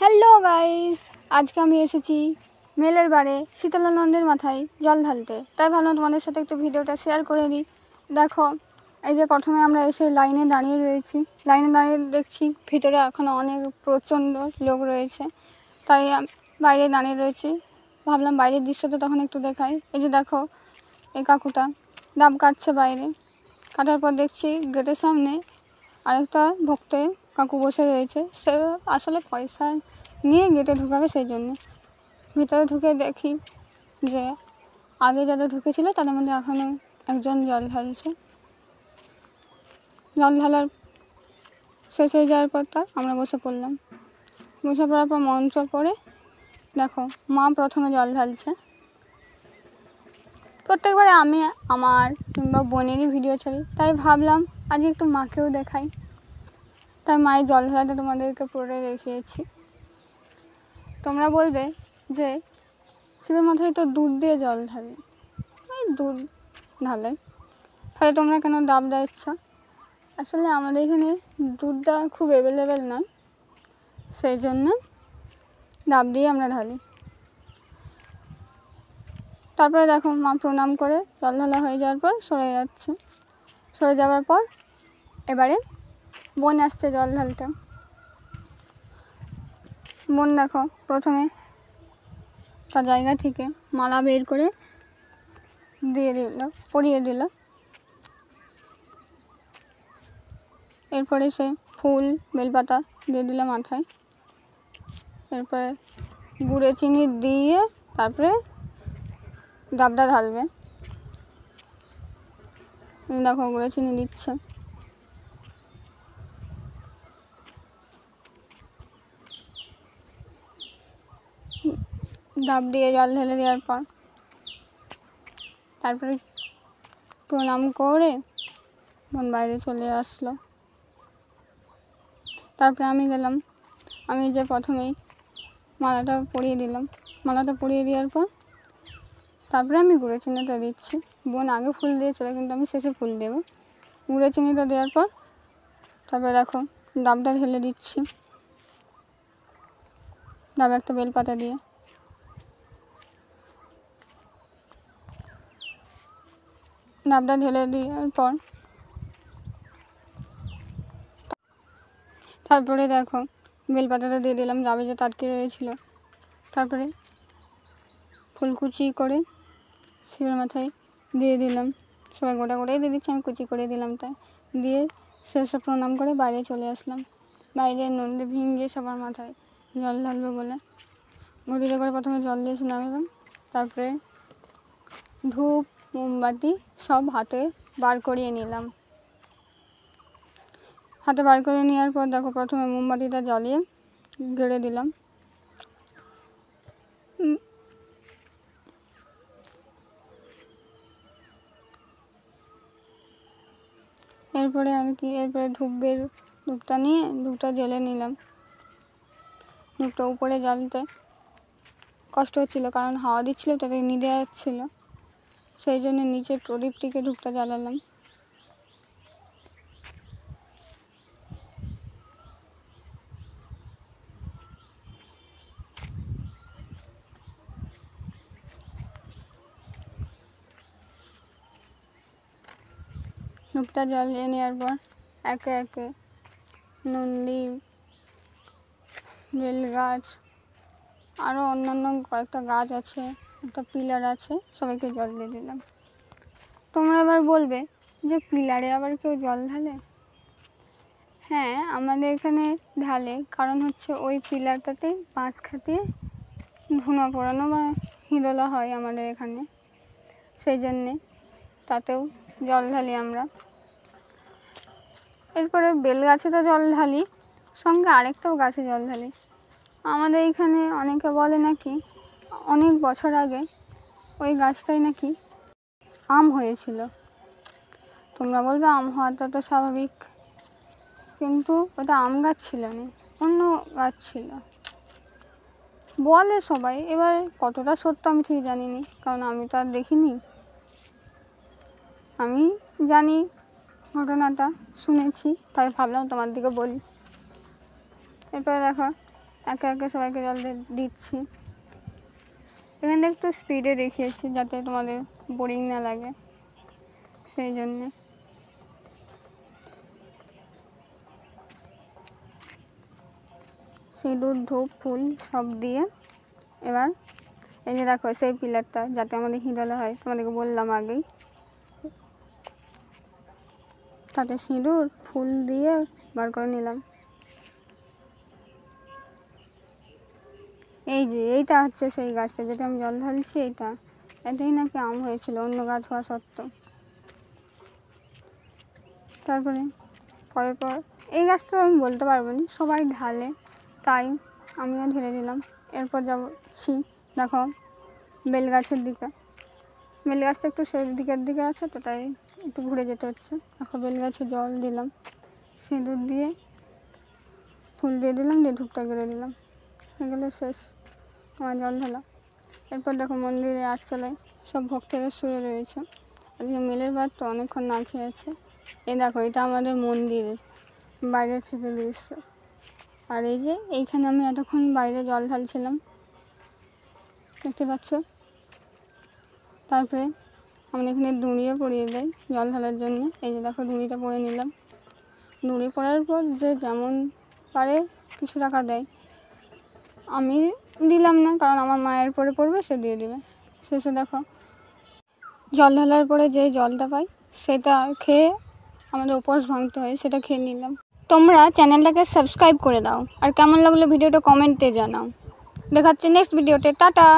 Hello guys, আজকে আমি এসেছি মেলের বারে শীতলানন্দের মাথায় জল ঢালতে। তাই ভাবলাম তোমাদের সাথে একটু ভিডিওটা শেয়ার করে দিই। দেখো, এই যে প্রথমে আমরা এসে লাইনে দাঁড়িয়ে রয়েছি। লাইনে দাঁড়িয়ে দেখছি ভিতরে এখনও অনেক প্রচণ্ড লোক রয়েছে, তাই বাইরে দাঁড়িয়ে রয়েছি। ভাবলাম বাইরের দৃশ্যটা তখন একটু দেখাই। এই যে দেখো, এই কাকুটা ডাব কাটছে বাইরে। কাটার পর দেখছি গেটের সামনে আরেকটা ভক্তের কাকু বসে রয়েছে। সে আসলে পয়সা নিয়ে গেটে ঢুকাবে, সেই জন্যে ভিতরে ঢুকে দেখি যে আগে যারা ঢুকেছিল তাদের মধ্যে এখনও একজন জল ঢালছে। জল ঢালার শেষ হয়ে যাওয়ার পর আমরা বসে পড়লাম। বসে পড়ার পর মন্ত্র পড়ে দেখো মা প্রথমে জল ঢালছে। প্রত্যেকবারে আমি আমার কিংবা বোনেরই ভিডিও ছাড়ি, তাই ভাবলাম আজ একটু মাকেও দেখাই। তাই মায়ের জল ঢালাটা তোমাদেরকে পড়ে দেখিয়েছি। তোমরা বলবে যে শিবের মাথায় তো দুধ দিয়ে জল ঢালে, ওই দুধ ঢালে, তাহলে তোমরা কেন ডাব দিচ্ছ? আসলে আমাদের এখানে দুধটা খুব অ্যাভেলেবেল নয়, সেই জন্য ডাব দিয়ে আমরা ঢালি। তারপরে দেখো মা প্রণাম করে জল ঢালা হয়ে যাওয়ার পর সরে যাচ্ছে। সরে যাওয়ার পর এবারে বোন আসছে জল ঢালতে। বোন দেখো প্রথমে তার জায়গা থেকে মালা বের করে দিয়ে দিল, পরিয়ে দিল। এরপরে সে ফুল বেলপাতা দিয়ে দিল মাথায়। এরপরে গুড়ে চিনি দিয়ে তারপরে ডাবটা ঢালবে। দেখো গুড়ে চিনি দিচ্ছে। ডাব দিয়ে জল ঢেলে দেওয়ার পর তারপরে প্রণাম করে বোন বাইরে চলে আসলো। তারপরে আমি গেলাম, আমি যে প্রথমেই মালাটা পরিয়ে দিলাম। মালাটা পরিয়ে দেওয়ার পর তারপরে আমি গুঁড়ো চিনিটা দিচ্ছি। বোন আগে ফুল দিয়েছিল, কিন্তু আমি শেষে ফুল দেবো। গুঁড়ো চিনিটা দেওয়ার পর তারপরে দেখো ডাবটা ঢেলে দিচ্ছি। ডাব একটা বেলপাতা দিয়ে ডাবটা ঢেলে দেওয়ার পর তারপরে দেখো বেলপাতাটা দিয়ে দিলাম, ডাবে যে তাটকে রয়েছিল। তারপরে ফুলকুচি করে শিবের মাথায় দিয়ে দিলাম। সবাই গোটা গোটাই দিয়ে দিচ্ছি, আমি কুচি করে দিলাম। তাই দিয়ে শেষে প্রণাম করে বাইরে চলে আসলাম। বাইরে নন্দী ভেঙে সবার মাথায় জল ঢালবে বলে ঘটিতে করে প্রথমে জল দিয়ে নাগলাম। তারপরে ধূপ মোমবাতি সব হাতে বার করিয়ে নিলাম। হাতে বার করে নেওয়ার পর দেখো প্রথমে মোমবাতিটা জ্বালিয়ে গেড়ে দিলাম। এরপরে ধূপটা নিয়ে ধূপটা জ্বেলে নিলাম। ধূপটা উপরে জ্বালতে কষ্ট হচ্ছিলো, কারণ হাওয়া দিচ্ছিলো, তাতে নিভে যাচ্ছিলো। সেই জন্য নিচে প্রদীপটিকে ধূপটা জ্বালালাম। ধূপটা জ্বালিয়ে নেওয়ার পর একে একে নন্দী, বেল গাছ, আরও অন্যান্য কয়েকটা গাছ আছে, একটা পিলার আছে, সবাইকে জল দিয়ে দিলাম। তোমরা আবার বলবে যে পিলারে আবার কেউ জল ঢালে? হ্যাঁ, আমাদের এখানে ঢালে, কারণ হচ্ছে ওই পিলারটাতেই বাঁশ খাটিয়ে ধুনো পোড়ানো বা হিঁড়োলা হয় আমাদের এখানে, সেই জন্যে তাতেও জল ঢালি আমরা। এরপরে বেল গাছে তো জল ঢালি, সঙ্গে আরেকটাও গাছে জল ঢালি। আমাদের এখানে অনেকে বলে নাকি অনেক বছর আগে ওই গাছটাই নাকি আম হয়েছিল। তোমরা বলবে আম হওয়াটা তো স্বাভাবিক, কিন্তু ওটা আম গাছ ছিল না, অন্য গাছ ছিল বলে সবাই। এবার কতটা সত্য আমি ঠিক জানি না, কারণ আমি তো আর দেখিনি। আমি জানি ঘটনাটা, শুনেছি, তাই ভাবলাম তোমার দিকে বলি। এরপরে দেখো একে একে সবাইকে জল দিচ্ছি। এখানে একটু স্পিডে দেখিয়েছি যাতে তোমাদের বোরিং না লাগে, সেই জন্যে। সিঁদুর, ধূপ, ফুল সব দিয়ে এবার এই যে দেখো সেই পিলারটা যাতে আমাদের হিঁদোলা হয়, তোমাদেরকে বললাম আগেই। তাতে সিঁদুর ফুল দিয়ে বার করে নিলাম। এই যে এইটা হচ্ছে সেই গাছটা যেটা আমি জল ঢালছি, এটাই নাকি আম হয়েছিল অন্য গাছ হওয়া সত্ত্বেও। তারপরে পরের পর এই গাছটা আমি বলতে পারবো না, সবাই ঢালে তাই আমিও ঢেলে দিলাম। এরপর যাচ্ছি দেখো বেল গাছের দিকে। বেল গাছটা একটু সেই দিকের দিকে আছে তো তাই একটু ঘুরে যেতে হচ্ছে। দেখো বেল গাছে জল দিলাম, সিঁদুর দিয়ে ফুল দিয়ে দিলাম, দিয়ে ধূপটা গেড়ে দিলাম। এগুলো শেষ আমার জল ঢালা। এরপর দেখো মন্দিরে আটচালায় সব ভক্তরা শুয়ে রয়েছে। আজকে মেলের বার তো অনেকক্ষণ না খেয়ে আছে। এই দেখো এটা আমাদের মন্দিরের বাইরে থেকে দৃশ্য। আর এই যে এইখানে আমি এতক্ষণ বাইরে জল ঢালছিলাম, দেখতে পাচ্ছ। তারপরে আমরা এখানে ডুঁড়িও পরিয়ে দেয় জল ঢালার জন্য। এই যে দেখো ডুঁড়িটা পরে নিলাম। ডুঁড়ি পরার পর যে যেমন পারে কিছু টাকা দেয়, আমি দিলাম না কারণ আমার মায়ের পরে পড়বে, সে দিয়ে দেবে। শেষে দেখো জল ঢালার পরে যে জলটা পাই সেটা খেয়ে আমাদের উপোস ভাঙতে হয়, সেটা খেয়ে নিলাম। তোমরা চ্যানেলটাকে সাবস্ক্রাইব করে দাও, আর কেমন লাগলো ভিডিওটা কমেন্টে জানাও। দেখাচ্ছি নেক্সট ভিডিওতে। টাটা।